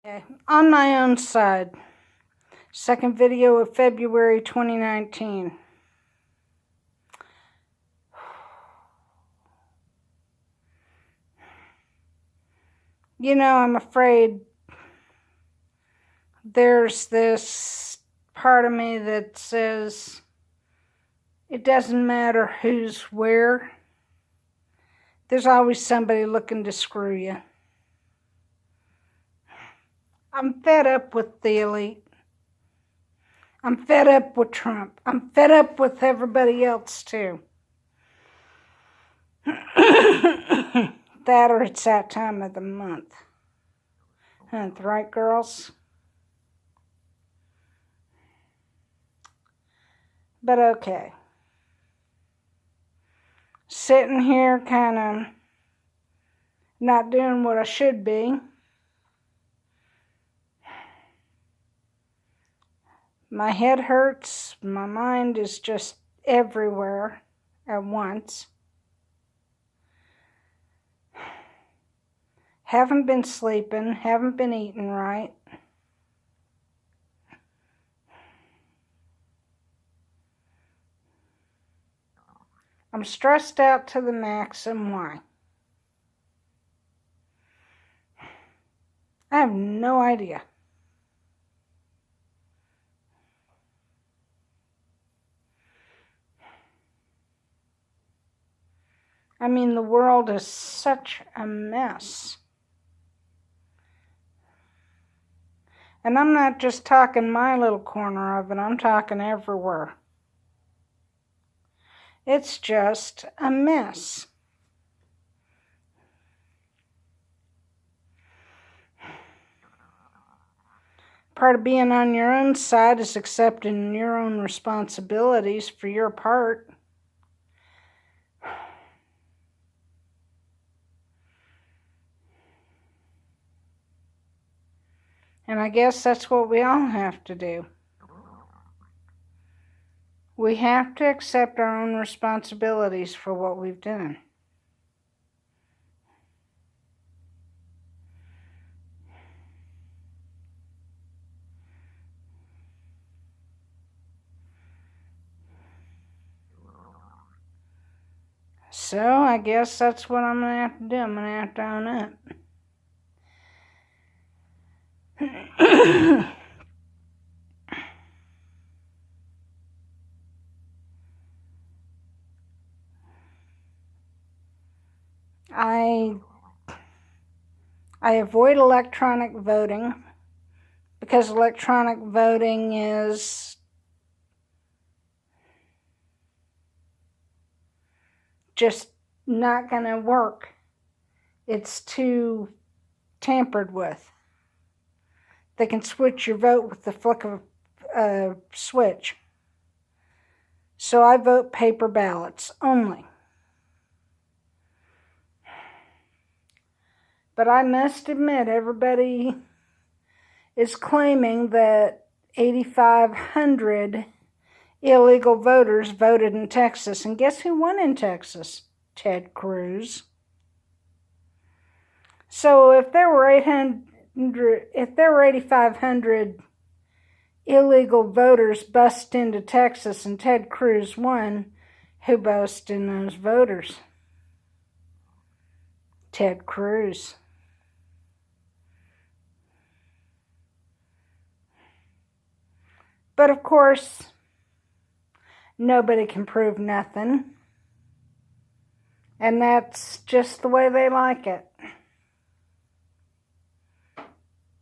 Okay. On my own side, second video of February 2019. You know, I'm afraid there's this part of me that says it doesn't matter who's where. There's always somebody looking to screw you. I'm fed up with the elite. I'm fed up with Trump. I'm fed up with everybody else too. That or it's that time of the month. That's right, girls? But okay. Sitting here kind of not doing what I should be. My head hurts. My mind is just everywhere at once. Haven't been sleeping. Haven't been eating right. I'm stressed out to the max, and why? I have no idea. I mean, the world is such a mess. And I'm not just talking my little corner of it, I'm talking everywhere. It's just a mess. Part of being on your own side is accepting your own responsibilities for your part. And I guess that's what we all have to do. We have to accept our own responsibilities for what we've done. So I guess that's what I'm going to have to do. I'm going to have to own up. I avoid electronic voting because electronic voting is just not going to work. It's too tampered with. They can switch your vote with the flick of a switch. So I vote paper ballots only. But I must admit, everybody is claiming that 8,500 illegal voters voted in Texas. And guess who won in Texas? Ted Cruz. So if there were 8,500 illegal voters bust into Texas and Ted Cruz won, who boasted in those voters? Ted Cruz. But of course, nobody can prove nothing. And that's just the way they like it.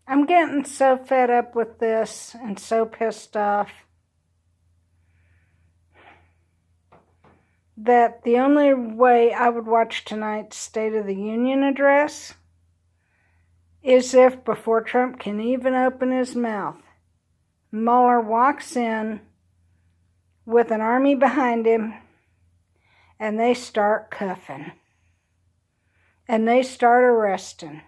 I'm getting so fed up with this and so pissed off that the only way I would watch tonight's State of the Union address is if, before Trump can even open his mouth, Mueller walks in with an army behind him and they start cuffing and they start arresting.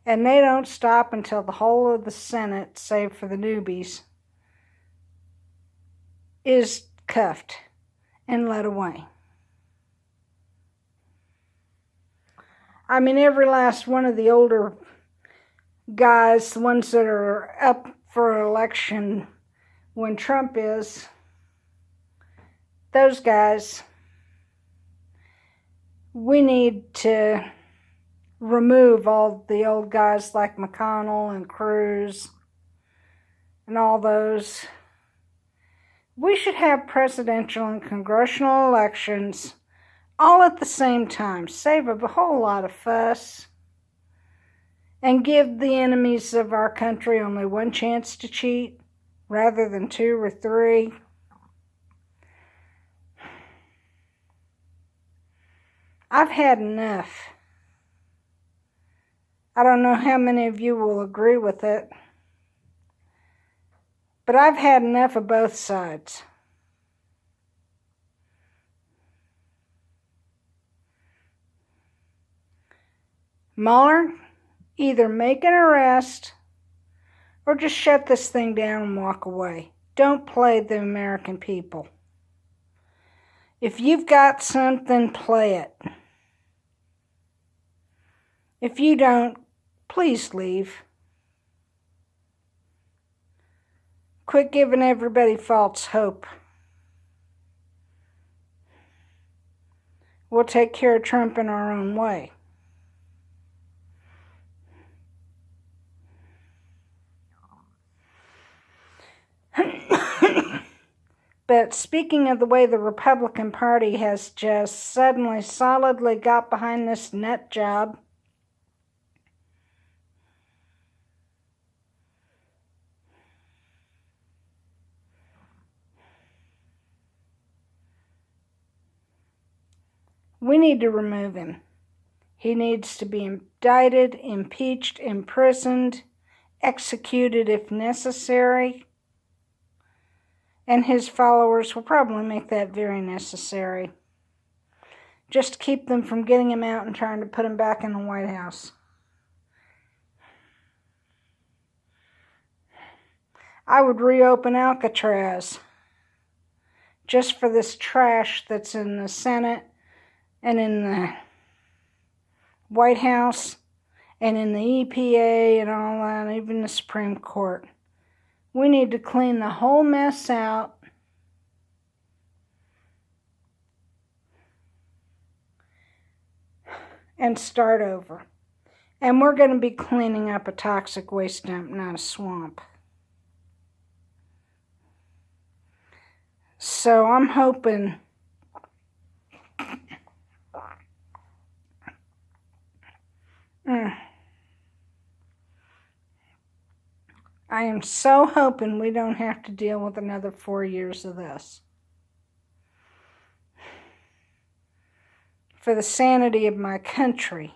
And they don't stop until the whole of the Senate, save for the newbies, is cuffed and led away. I mean, every last one of the older guys, the ones that are up for election when Trump is, those guys, we need to remove all the old guys like McConnell and Cruz and all those. We should have presidential and congressional elections all at the same time. Save a whole lot of fuss and give the enemies of our country only one chance to cheat rather than 2 or 3. I've had enough. I don't know how many of you will agree with it, but I've had enough of both sides. Mueller, either make an arrest or just shut this thing down and walk away. Don't play the American people. If you've got something, play it. If you don't, please leave. Quit giving everybody false hope. We'll take care of Trump in our own way. But speaking of the way the Republican Party has just suddenly solidly got behind this nut job, we need to remove him. He needs to be indicted, impeached, imprisoned, executed if necessary. And his followers will probably make that very necessary. Just to keep them from getting him out and trying to put him back in the White House. I would reopen Alcatraz just for this trash that's in the Senate and in the White House and in the EPA and all that, and even the Supreme Court. We need to clean the whole mess out and start over. And we're going to be cleaning up a toxic waste dump, not a swamp. So I'm hoping I am so hoping we don't have to deal with another 4 years of this. For the sanity of my country.